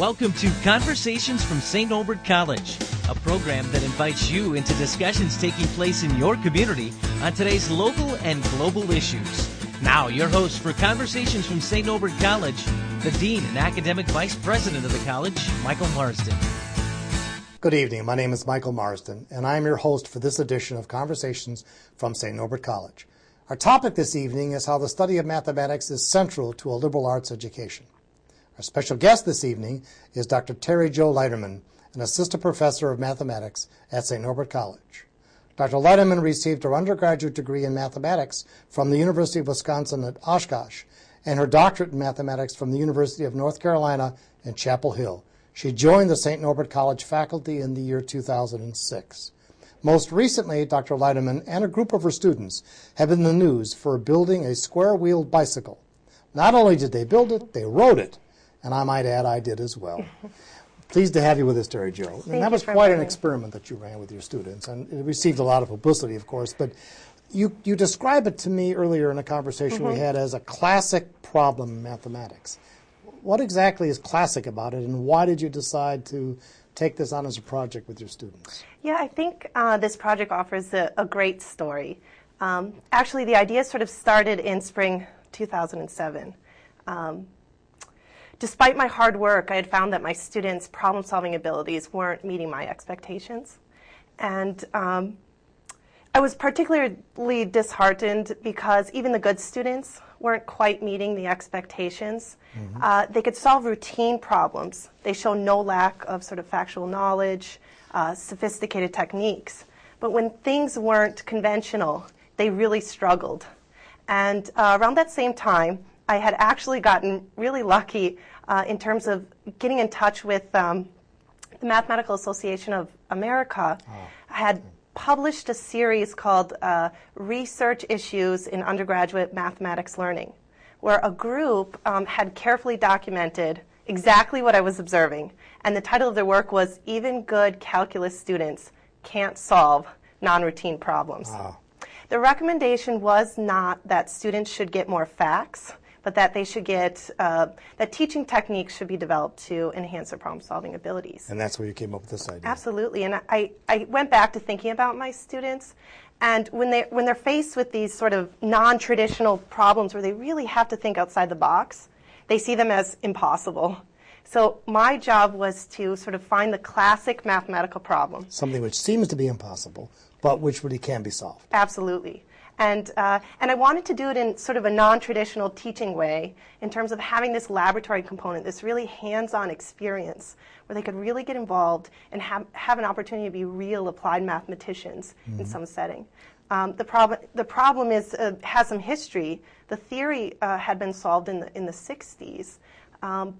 Welcome to Conversations from St. Norbert College, a program that invites you into discussions taking place in your community on today's local and global issues. Now, your host for Conversations from St. Norbert College, the Dean and Academic Vice President of the college, Michael Marsden. Good evening. My name is Michael Marsden, and I am your host for this edition of Conversations from St. Norbert College. Our topic this evening is how the study of mathematics is central to a liberal arts education. Our special guest this evening is Dr. Terry Jo Leiterman, an assistant professor of mathematics at St. Norbert College. Dr. Leiterman received her undergraduate degree in mathematics from the University of Wisconsin at Oshkosh and her doctorate in mathematics from the University of North Carolina in Chapel Hill. She joined the St. Norbert College faculty in the year 2006. Most recently, Dr. Leiterman and a group of her students have been in the news for building a square-wheeled bicycle. Not only did they build it, they rode it. And I might add, I did as well. Pleased to have you with us, Terry Jo. And that was quite an experiment that you ran with your students, and it received a lot of publicity, of course. But you described it to me earlier in a conversation we had as a classic problem in mathematics. What exactly is classic about it, and why did you decide to take this on as a project with your students? Yeah, I think this project offers a great story. Actually, the idea sort of started in spring 2007. Despite my hard work, I had found that my students' problem-solving abilities weren't meeting my expectations. And I was particularly disheartened because even the good students weren't quite meeting the expectations. They could solve routine problems. They show no lack of sort of factual knowledge, sophisticated techniques. But when things weren't conventional, they really struggled. And around that same time, I had actually gotten really lucky in terms of getting in touch with the Mathematical Association of America. I had published a series called Research Issues in Undergraduate Mathematics Learning, where a group had carefully documented exactly what I was observing. And the title of their work was Even Good Calculus Students Can't Solve Non-Routine Problems. The recommendation was not that students should get more facts, but that they should get, that teaching techniques should be developed to enhance their problem-solving abilities. And that's where you came up with this idea. Absolutely. And I went back to thinking about my students, and when they're faced with these sort of non-traditional problems where they really have to think outside the box, they see them as impossible. So my job was to sort of find the classic mathematical problem. Something which seems to be impossible, but which really can be solved. Absolutely. And I wanted to do it in sort of a non-traditional teaching way in terms of having this laboratory component, this really hands-on experience where they could really get involved and have an opportunity to be real applied mathematicians in some setting. The problem is has some history. The theory had been solved in the 60s,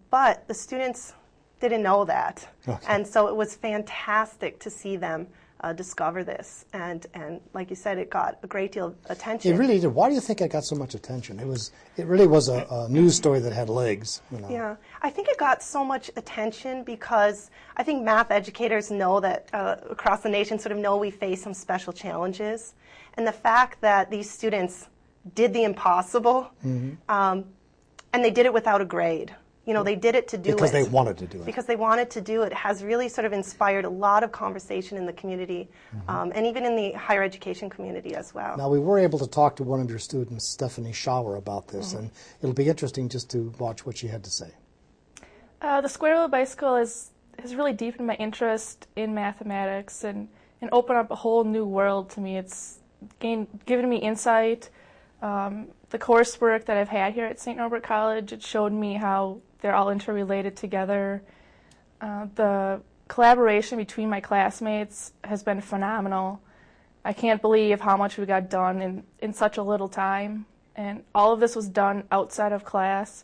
but the students didn't know that. Okay. And so it was fantastic to see them discover this, and like you said, it got a great deal of attention. It really did. Why do you think it got so much attention? It really was a news story that had legs. You know. Yeah, I think it got so much attention because I think math educators know that across the nation sort of know we face some special challenges, and the fact that these students did the impossible, and they did it without a grade. You know, they did it to do it. Because they wanted to do it. Because they wanted to do it has really sort of inspired a lot of conversation in the community, and even in the higher education community as well. Now, we were able to talk to one of your students, Stephanie Schauer, about this, and it'll be interesting just to watch what she had to say. The square-wheel bicycle has really deepened my interest in mathematics and opened up a whole new world to me. It's given me insight. The coursework that I've had here at St. Norbert College, it showed me how they're all interrelated together. The collaboration between my classmates has been phenomenal. I can't believe how much we got done in such a little time. And all of this was done outside of class.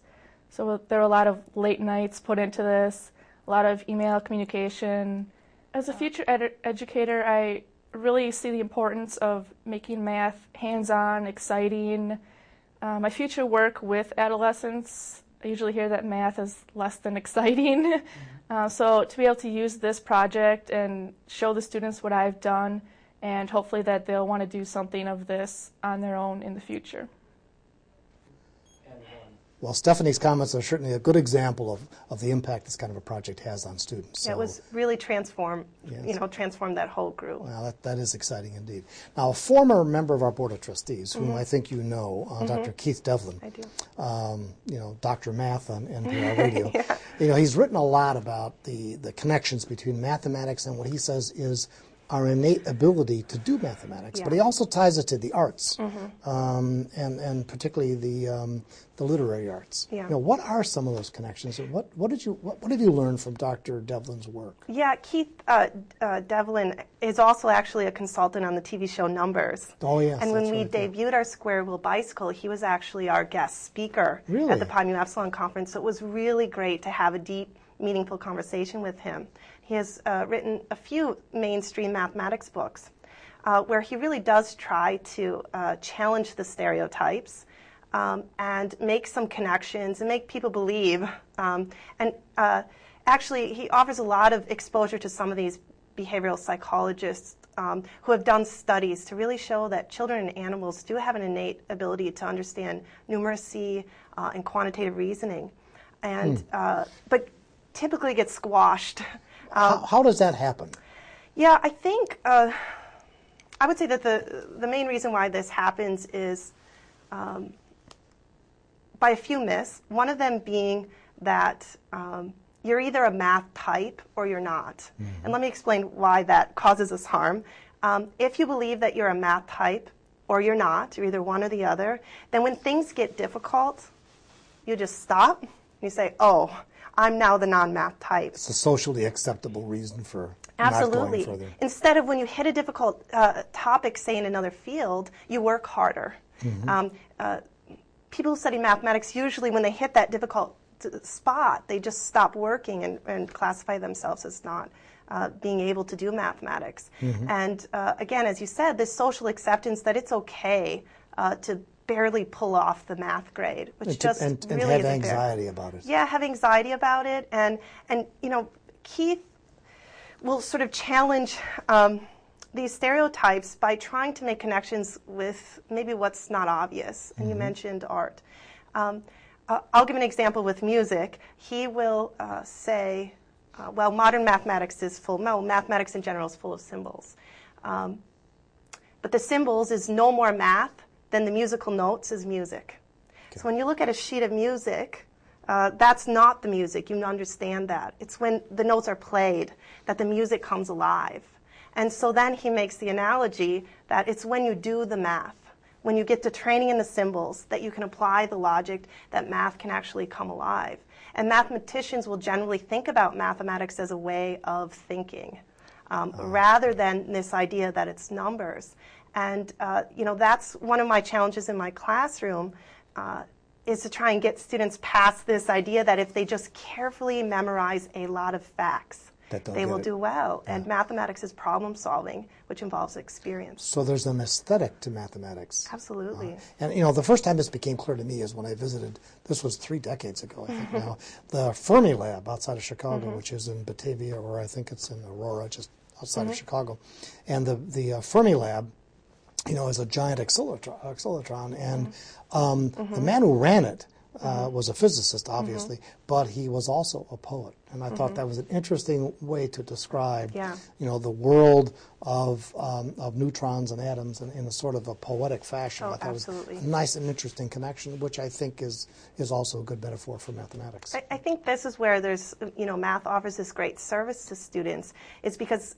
So there were a lot of late nights put into this, a lot of email communication. As a future educator, I really see the importance of making math hands-on, exciting. My future work with adolescents, I usually hear that math is less than exciting. So to be able to use this project and show the students what I've done, and hopefully that they'll want to do something of this on their own in the future. Well, Stephanie's comments are certainly a good example of the impact this kind of a project has on students. So, it was really transformed that whole group. Well, that is exciting indeed. Now, a former member of our Board of Trustees, whom I think you know, Dr. Keith Devlin. I do. Dr. Math on NPR Radio. Yeah. He's written a lot about the connections between mathematics and what he says is our innate ability to do mathematics, but he also ties it to the arts, and particularly the literary arts. Yeah. What are some of those connections, and what have you learned from Dr. Devlin's work? Yeah, Keith Devlin is also actually a consultant on the TV show Numbers. Oh, yes. And when we debuted our square wheel bicycle, he was actually our guest speaker at the Pi Mu Epsilon conference. So it was really great to have a deep, meaningful conversation with him. He has written a few mainstream mathematics books where he really does try to challenge the stereotypes and make some connections and make people believe. Actually, he offers a lot of exposure to some of these behavioral psychologists who have done studies to really show that children and animals do have an innate ability to understand numeracy and quantitative reasoning, and but typically gets squashed. How does that happen? Yeah, I think I would say that the main reason why this happens is by a few myths. One of them being that you're either a math type or you're not. And let me explain why that causes us harm. If you believe that you're a math type or you're not, you're either one or the other, then when things get difficult, you just stop and you say, oh, I'm now the non-math type. It's a socially acceptable reason for Absolutely. not going further. Instead of when you hit a difficult topic, say in another field, you work harder. People who study mathematics, usually when they hit that difficult spot, they just stop working and classify themselves as not being able to do mathematics. And again, as you said, this social acceptance that it's okay to barely pull off the math grade, which really have isn't anxiety fair. about it. Yeah, have anxiety about it, and Keith will sort of challenge these stereotypes by trying to make connections with maybe what's not obvious. And you mentioned art. I'll give an example with music. He will say, well, modern mathematics is mathematics in general is full of symbols. But the symbols is no more math than the musical notes is music. Okay. So when you look at a sheet of music, that's not the music. You understand that. It's when the notes are played that the music comes alive. And so then he makes the analogy that it's when you do the math, when you get to training in the symbols, that you can apply the logic, that math can actually come alive. And mathematicians will generally think about mathematics as a way of thinking, rather than this idea that it's numbers. And that's one of my challenges in my classroom, is to try and get students past this idea that if they just carefully memorize a lot of facts, they will do well. Yeah. And mathematics is problem solving, which involves experience. So there's an aesthetic to mathematics. Absolutely. And the first time this became clear to me is when I visited, this was 3 decades ago, I think now, the Fermi Lab outside of Chicago, which is in Batavia, or I think it's in Aurora, just outside of Chicago. And the Fermi Lab, is a giant acceleratron, and the man who ran it was a physicist, obviously, but he was also a poet. And I thought that was an interesting way to describe, the world of neutrons and atoms in a sort of a poetic fashion. Oh, I thought absolutely. It was a nice and interesting connection, which I think is also a good metaphor for mathematics. I think this is where there's, math offers this great service to students. It's because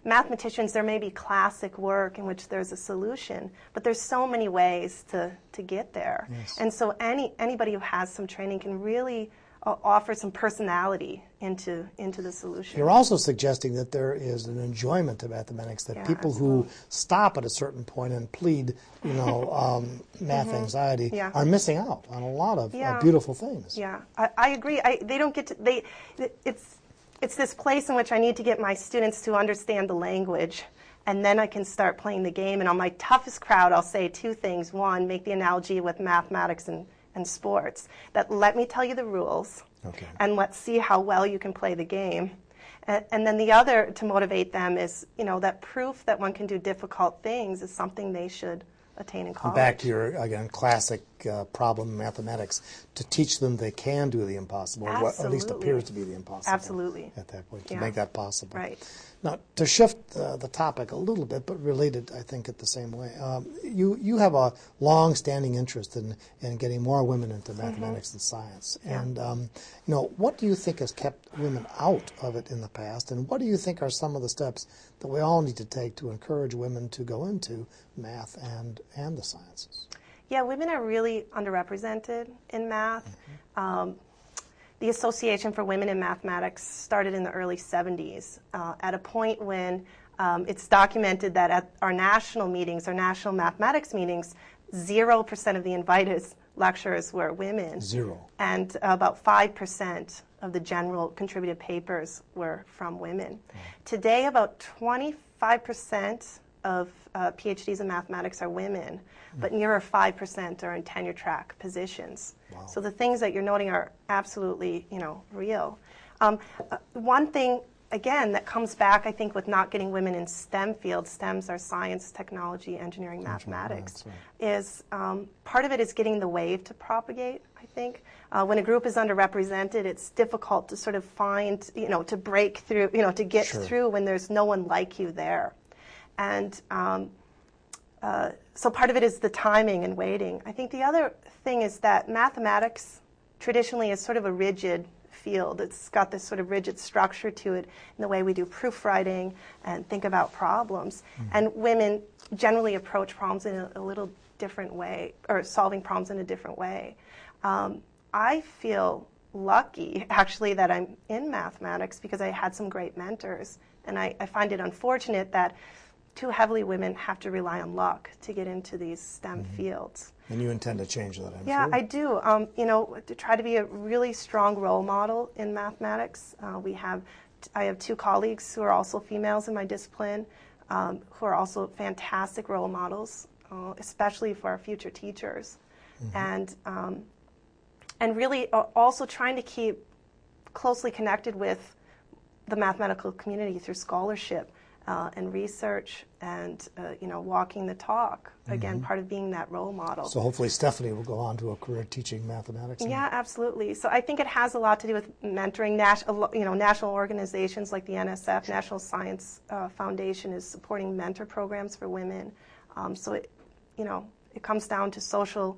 mathematicians, there may be classic work in which there's a solution, but there's so many ways to get there. Yes. And so anybody who has some training can really offer some personality into the solution. You're also suggesting that there is an enjoyment to mathematics, that people who stop at a certain point and plead, math anxiety are missing out on a lot of beautiful things. Yeah, I agree. They don't get to, it's this place in which I need to get my students to understand the language, and then I can start playing the game. And on my toughest crowd, I'll say 2 things. One, make the analogy with mathematics and sports, that let me tell you the rules, and let's see how well you can play the game. And then the other, to motivate them, is that proof that one can do difficult things is something they should attain in college. Back to your, again, classic problem in mathematics to teach them they can do the impossible, or what at least appears to be the impossible. Absolutely. At that point, to make that possible. Right. Now, to shift the topic a little bit, but related, I think, at the same way, you have a long-standing interest in getting more women into mathematics and science. Yeah. And, what do you think has kept women out of it in the past, and what do you think are some of the steps that we all need to take to encourage women to go into math and the sciences? Yeah, women are really underrepresented in math. The Association for Women in Mathematics started in the early 70s at a point when it's documented that at our national meetings, our national mathematics meetings, 0% of the invited lecturers were women. Zero. And about 5% of the general contributed papers were from women. Today, about 25% of PhDs in mathematics are women, but nearer 5% are in tenure track positions. Wow. So the things that you're noting are absolutely, real. One thing, again, that comes back, I think, with not getting women in STEM fields, STEMs are science, technology, engineering, mathematics, is part of it is getting the wave to propagate, I think. When a group is underrepresented, it's difficult to sort of find, to break through, to get through when there's no one like you there. And so part of it is the timing and waiting. I think the other thing is that mathematics traditionally is sort of a rigid field. It's got this sort of rigid structure to it in the way we do proofwriting and think about problems. And women generally approach problems in a little different way, or solving problems in a different way. I feel lucky, actually, that I'm in mathematics because I had some great mentors. And I find it unfortunate that too heavily women have to rely on luck to get into these STEM fields. And you intend to change that, I'm sure. Yeah, I do. To try to be a really strong role model in mathematics. I have two colleagues who are also females in my discipline, who are also fantastic role models, especially for our future teachers. And really also trying to keep closely connected with the mathematical community through scholarship and research and, walking the talk. Again, part of being that role model. So hopefully Stephanie will go on to a career teaching mathematics. Yeah, absolutely. So I think it has a lot to do with mentoring. National organizations like the NSF, National Science Foundation, is supporting mentor programs for women. So it comes down to social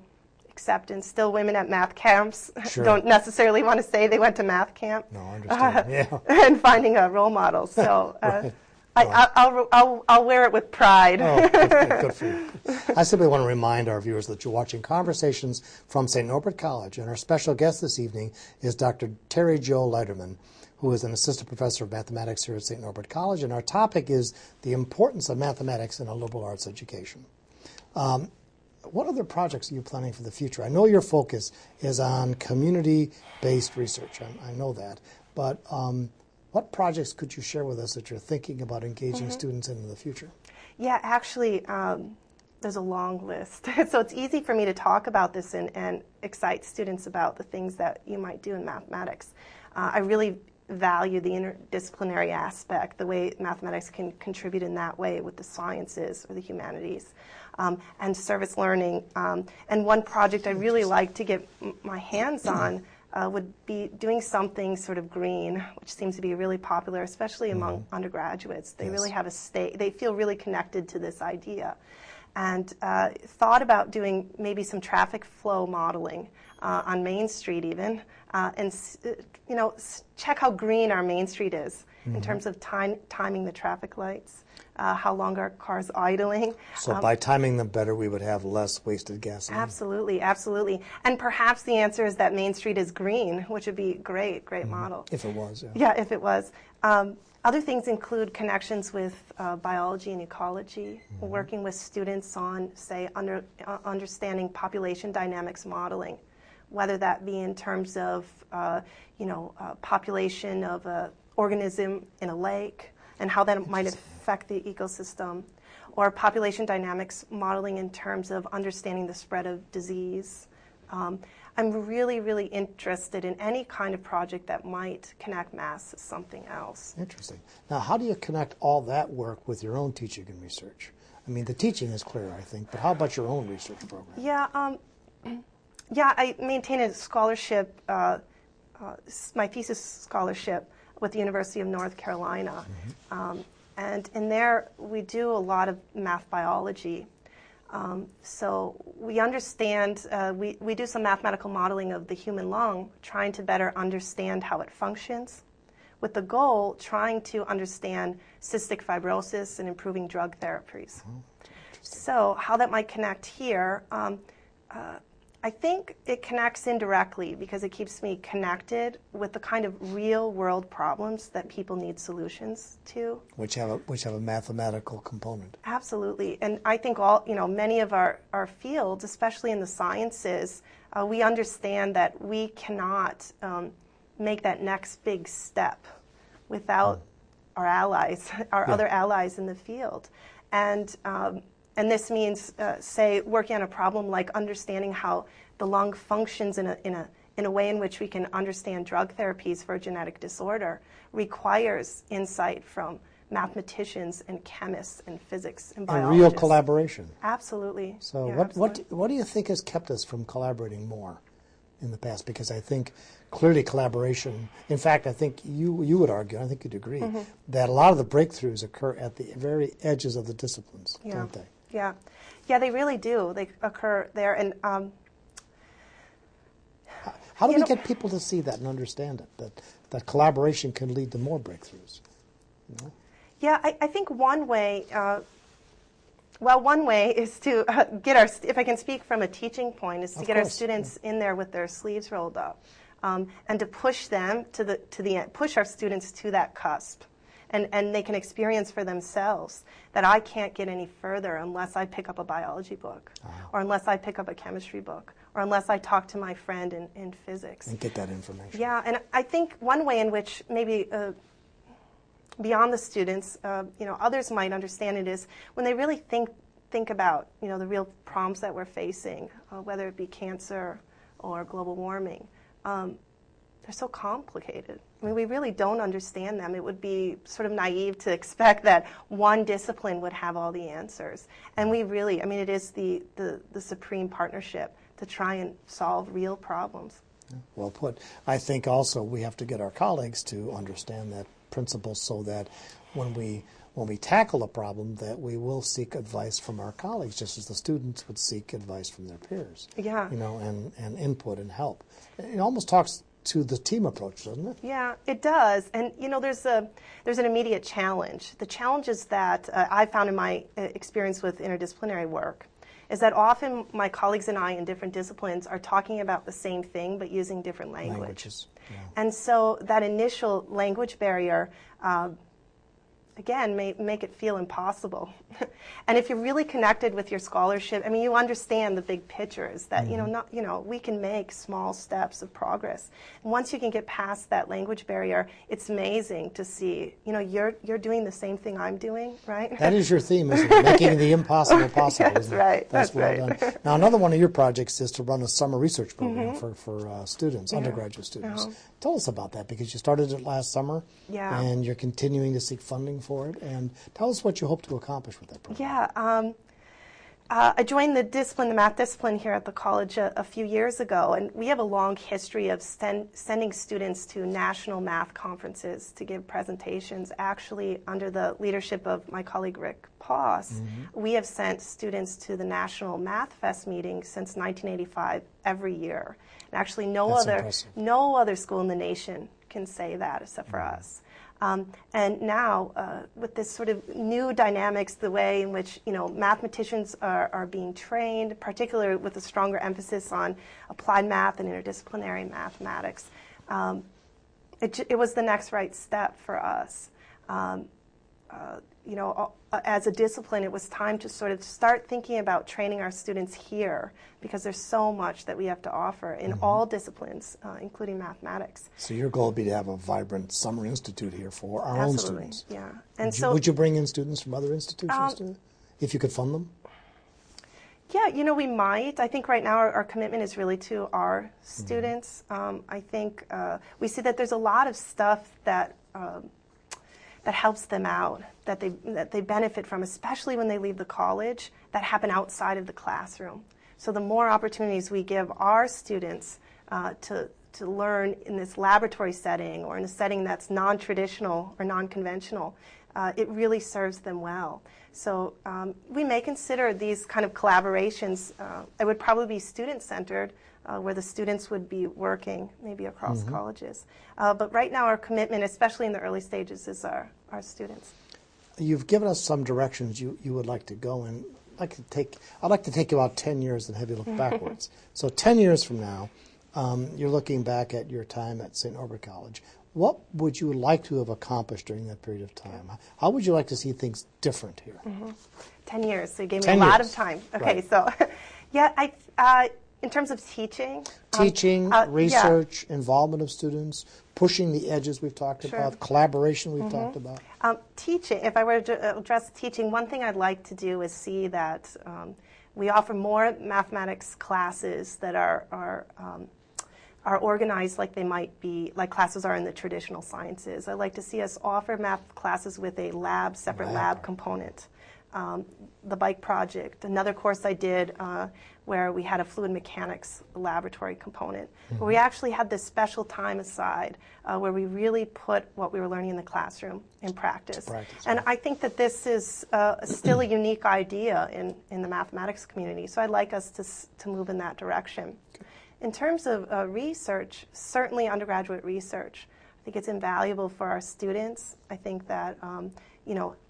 acceptance. Still, women at math camps don't necessarily want to say they went to math camp. No, I understand. And finding a role model. So I'll wear it with pride. Oh, good for you. I simply want to remind our viewers that you're watching Conversations from St. Norbert College, and our special guest this evening is Dr. Terry Jo Leiterman, who is an assistant professor of mathematics here at St. Norbert College, and our topic is the importance of mathematics in a liberal arts education. What other projects are you planning for the future? I know your focus is on community-based research. I know that. But what projects could you share with us that you're thinking about engaging students in the future? Yeah, actually, there's a long list. So it's easy for me to talk about this and excite students about the things that you might do in mathematics. I really value the interdisciplinary aspect, the way mathematics can contribute in that way with the sciences or the humanities, and service learning. And one project I really like to get my hands on would be doing something sort of green, which seems to be really popular, especially among undergraduates. They really have they feel really connected to this idea. And thought about doing maybe some traffic flow modeling on Main Street even, and check how green our Main Street is in terms of timing the traffic lights, how long are cars idling. So by timing them better, we would have less wasted gasoline. Absolutely, absolutely. And perhaps the answer is that Main Street is green, which would be great model. If it was, Yeah, if it was. Other things include connections with biology and ecology, working with students on, say, understanding population dynamics modeling, whether that be in terms of, population of an organism in a lake and how that might affect the ecosystem, or population dynamics modeling in terms of understanding the spread of disease. I'm really, really interested in any kind of project that might connect maths to something else. Interesting. Now, how do you connect all that work with your own teaching and research? I mean, the teaching is clear, I think, but how about your own research program? Yeah, Yeah, I maintain a scholarship, my thesis scholarship with the University of North Carolina. And in there, we do a lot of math biology. So we understand, we do some mathematical modeling of the human lung, trying to better understand how it functions, with the goal trying to understand cystic fibrosis and improving drug therapies. So how that might connect here, I think it connects indirectly because it keeps me connected with the kind of real-world problems that people need solutions to. Which have a mathematical component. Absolutely, and I think many of our fields, especially in the sciences, we understand that we cannot make that next big step without our allies, our other allies in the field, and this means, say, working on a problem like understanding how the lung functions in a way in which we can understand drug therapies for a genetic disorder requires insight from mathematicians and chemists and physics and biologists. And real collaboration. Absolutely. So yeah, what do you think has kept us from collaborating more in the past? Because I think clearly collaboration, in fact, I think you would argue, I think you'd agree, that a lot of the breakthroughs occur at the very edges of the disciplines, don't they? Yeah, they really do. They occur there, and how do we get people to see that and understand it? That collaboration can lead to more breakthroughs. You know? Yeah, I think one way. One way is to get our. If I can speak from a teaching point, is to get our students in there with their sleeves rolled up, and to push them to the end, push our students to that cusp. And they can experience for themselves that I can't get any further unless I pick up a biology book, or unless I pick up a chemistry book, or unless I talk to my friend in physics. And get that information. Yeah, and I think one way in which maybe beyond the students, others might understand it is when they really think about, the real problems that we're facing, whether it be cancer or global warming. They're so complicated. I mean, we really don't understand them. It would be sort of naive to expect that one discipline would have all the answers. And we really, it is the supreme partnership to try and solve real problems. Well put. I think also we have to get our colleagues to understand that principle so that when we tackle a problem that we will seek advice from our colleagues just as the students would seek advice from their peers. Yeah. And input and help. It almost talks to the team approach, doesn't it? Yeah, it does. And there's an immediate challenge. The challenges that I found in my experience with interdisciplinary work is that often my colleagues and I in different disciplines are talking about the same thing but using different languages. Yeah. And so that initial language barrier again, may make it feel impossible. And if you're really connected with your scholarship, you understand the big pictures that, we can make small steps of progress. And once you can get past that language barrier, it's amazing to see, you're doing the same thing I'm doing, right? That is your theme, isn't it? Making the impossible possible. That's right. That's well done. Now, another one of your projects is to run a summer research program for students, undergraduate students. Tell us about that, because you started it last summer, and you're continuing to seek funding for it. And tell us what you hope to accomplish with that program. Yeah, I joined the math discipline here at the college a few years ago, and we have a long history of sending students to national math conferences to give presentations. Actually, under the leadership of my colleague Rick Poss, we have sent students to the National Math Fest meeting since 1985 every year. And actually, no other school in the nation can say that except for us. And now, with this sort of new dynamics, the way in which mathematicians are being trained, particularly with a stronger emphasis on applied math and interdisciplinary mathematics, it was the next right step for us. As a discipline, it was time to sort of start thinking about training our students here, because there's so much that we have to offer in all disciplines, including mathematics. So your goal would be to have a vibrant summer institute here for our own students. Yeah. And would you bring in students from other institutions if you could fund them? Yeah, we might. I think right now our commitment is really to our students. I think we see that there's a lot of stuff that helps them out, that they benefit from, especially when they leave the college, that happen outside of the classroom. So the more opportunities we give our students to learn in this laboratory setting or in a setting that's non-traditional or non-conventional, it really serves them well. So we may consider these kind of collaborations. It would probably be student-centered, where the students would be working maybe across colleges. But right now our commitment, especially in the early stages, is our students. You've given us some directions you would like to go in. I'd like to take you about 10 years and have you look backwards. So 10 years from now, you're looking back at your time at St. Norbert College. What would you like to have accomplished during that period of time? How would you like to see things different here? 10 years, so you gave me a lot of time. Okay, right. So yeah, in terms of teaching. Research, involvement of students, pushing the edges we've talked about, collaboration we've talked about. Teaching, if I were to address teaching, one thing I'd like to do is see that we offer more mathematics classes that are organized like they might be, like classes are in the traditional sciences. I'd like to see us offer math classes with a separate lab component. The bike project, another course I did where we had a fluid mechanics laboratory component, where we actually had this special time aside where we really put what we were learning in the classroom in practice. And I think that this is still a unique idea in the mathematics community, so I'd like us to move in that direction. In terms of research, certainly undergraduate research, I think it's invaluable for our students. I think that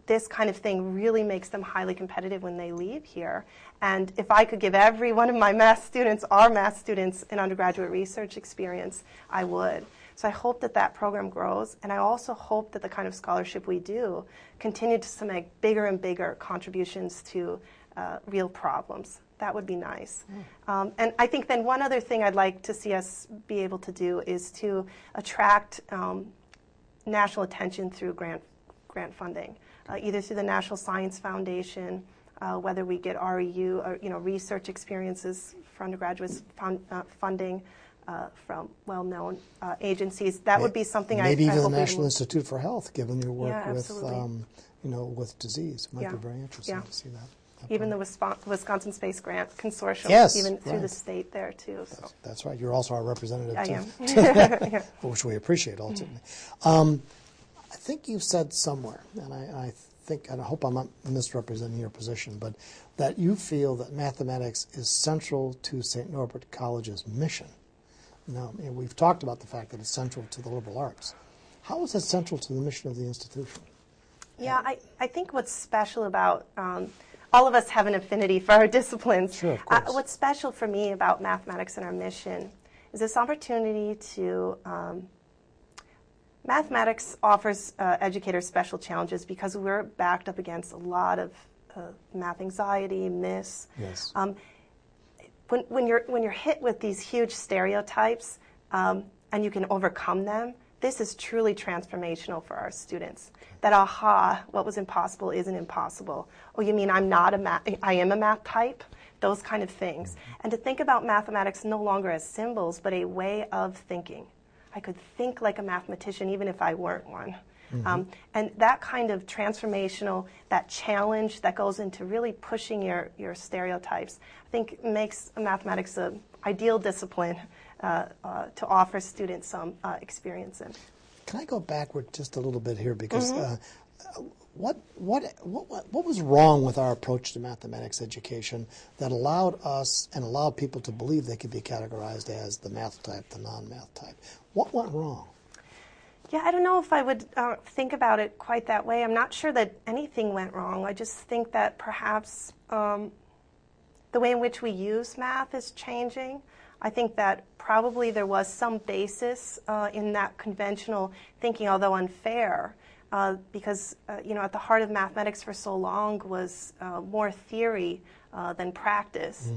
this kind of thing really makes them highly competitive when they leave here. And if I could give every one of my math students, our math students, an undergraduate research experience, I would. So I hope that that program grows, and I also hope that the kind of scholarship we do continues to make bigger and bigger contributions to real problems. That would be nice. And I think then one other thing I'd like to see us be able to do is to attract national attention through grant funding, either through the National Science Foundation, whether we get REU or research experiences for undergraduates, funding from well-known agencies. That would be something maybe even the National Institute for Health, given your work with with disease. It might be very interesting to see that. Even the Wisconsin Space Grant Consortium, even through the state there, too. So. That's right. You're also our representative, too. I am. Which we appreciate, ultimately. I think you've said somewhere, and I think, and I hope I'm not misrepresenting your position, but that you feel that mathematics is central to St. Norbert College's mission. Now, we've talked about the fact that it's central to the liberal arts. How is it central to the mission of the institution? Yeah, I think what's special about all of us have an affinity for our disciplines. Sure, of course. What's special for me about mathematics and our mission is this opportunity to mathematics offers educators special challenges because we're backed up against a lot of math anxiety, myths. Yes. When you're hit with these huge stereotypes and you can overcome them, this is truly transformational for our students. That aha, what was impossible isn't impossible. Oh, you mean I am a math type? Those kind of things. And to think about mathematics no longer as symbols, but a way of thinking. I could think like a mathematician even if I weren't one. And that kind of transformational, that challenge that goes into really pushing your stereotypes, I think makes mathematics an ideal discipline to offer students some experience in. Can I go backward just a little bit here? Because what was wrong with our approach to mathematics education that allowed us and allowed people to believe they could be categorized as the math type, the non-math type? What went wrong? Yeah, I don't know if I would think about it quite that way. I'm not sure that anything went wrong. I just think that perhaps the way in which we use math is changing. I think that probably there was some basis in that conventional thinking, although unfair, because at the heart of mathematics for so long was more theory than practice.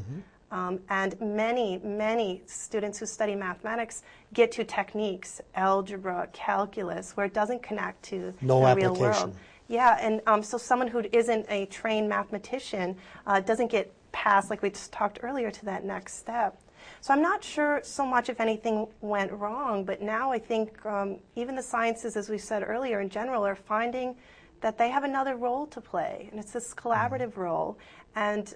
And many students who study mathematics get to techniques, algebra, calculus, where it doesn't connect to the real world. Yeah, and so someone who isn't a trained mathematician doesn't get past, like we just talked earlier, to that next step. So I'm not sure so much if anything went wrong, but now I think even the sciences, as we said earlier, in general, are finding that they have another role to play, and it's this collaborative role. And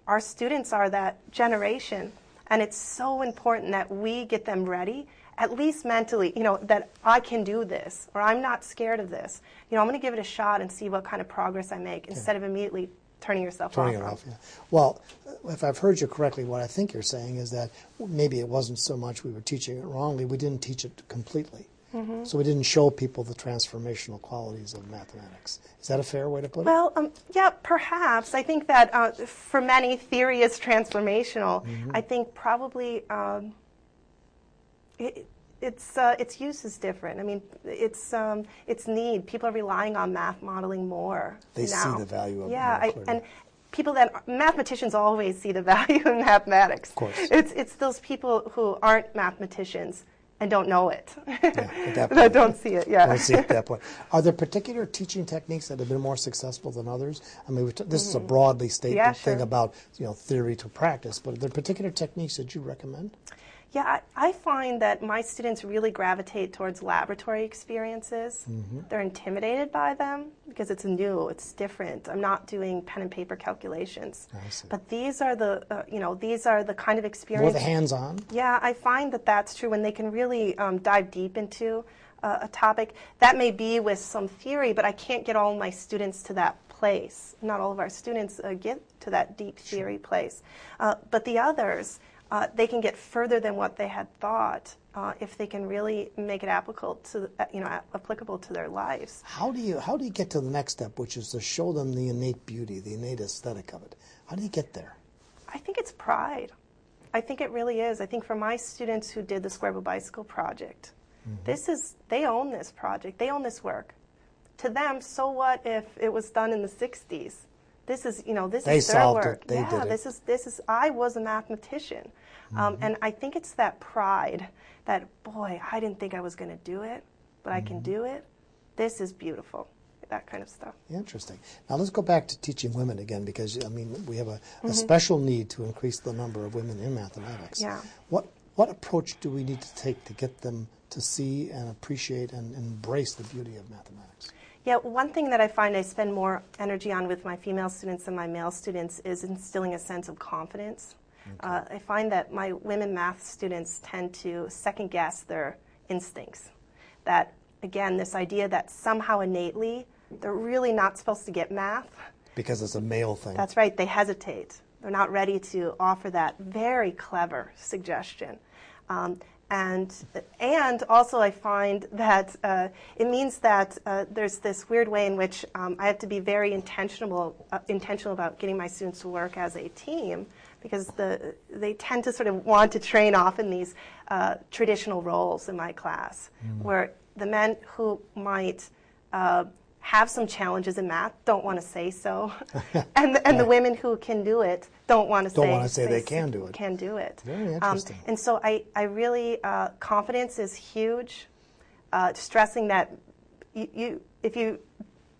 our students are that generation, and it's so important that we get them ready, at least mentally, that I can do this, or I'm not scared of this. I'm going to give it a shot and see what kind of progress I make instead of immediately turning yourself off. Yeah. Well, if I've heard you correctly, what I think you're saying is that maybe it wasn't so much we were teaching it wrongly, we didn't teach it completely. Mm-hmm. So we didn't show people the transformational qualities of mathematics. Is that a fair way to put it? Well, yeah, perhaps. I think that for many, theory is transformational. Mm-hmm. I think probably its use is different. I mean, its need. People are relying on math modeling more. They now. See the value of it. Yeah, and mathematicians always see the value in mathematics. Of course. It's those people who aren't mathematicians and don't know it. Yeah, that don't see it, yeah. Don't see it at that point. Are there particular teaching techniques that have been more successful than others? I mean, this is a broadly stated thing about theory to practice, but are there particular techniques that you recommend? Yeah, I find that my students really gravitate towards laboratory experiences. Mm-hmm. They're intimidated by them because it's new, it's different. I'm not doing pen and paper calculations. I see. But these are the kind of experiences. More the hands-on? Yeah, I find that that's true when they can really dive deep into a topic. That may be with some theory, but I can't get all my students to that place. Not all of our students get to that deep theory place. But the others, they can get further than what they had thought if they can really make it applicable to their lives. How do you get to the next step, which is to show them the innate beauty, the innate aesthetic of it? How do you get there? I think it's pride. I think it really is. I think for my students who did the Square Wheel Bicycle project, they own this project. They own this work. To them, so what if it was done in the 60s? This is their work. They did it. This is. I was a mathematician, and I think it's that pride that, boy, I didn't think I was going to do it, but I can do it. This is beautiful. That kind of stuff. Interesting. Now let's go back to teaching women again, because we have a special need to increase the number of women in mathematics. Yeah. What approach do we need to take to get them to see and appreciate and embrace the beauty of mathematics? Yeah, one thing that I find I spend more energy on with my female students than my male students is instilling a sense of confidence. Okay. I find that my women math students tend to second-guess their instincts. That, again, this idea that somehow innately they're really not supposed to get math. Because it's a male thing. That's right. They hesitate. They're not ready to offer that very clever suggestion. And also I find that it means that there's this weird way in which I have to be very intentional about getting my students to work as a team, because they tend to sort of want to train off in these traditional roles in my class, where the men who might have some challenges in math don't want to say so, and the women who can do it don't want to say they can do it. Can do it. Very interesting. And so I really confidence is huge. Stressing that if you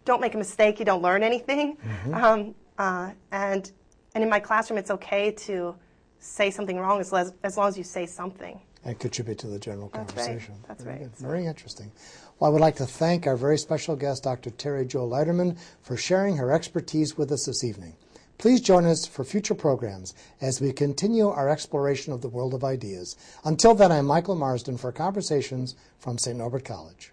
don't make a mistake, you don't learn anything. And in my classroom, it's okay to say something wrong as long as you say something. And contribute to the general conversation. That's right. Very interesting. Well, I would like to thank our very special guest, Dr. Terry Jo Leiterman, for sharing her expertise with us this evening. Please join us for future programs as we continue our exploration of the world of ideas. Until then, I'm Michael Marsden for Conversations from St. Norbert College.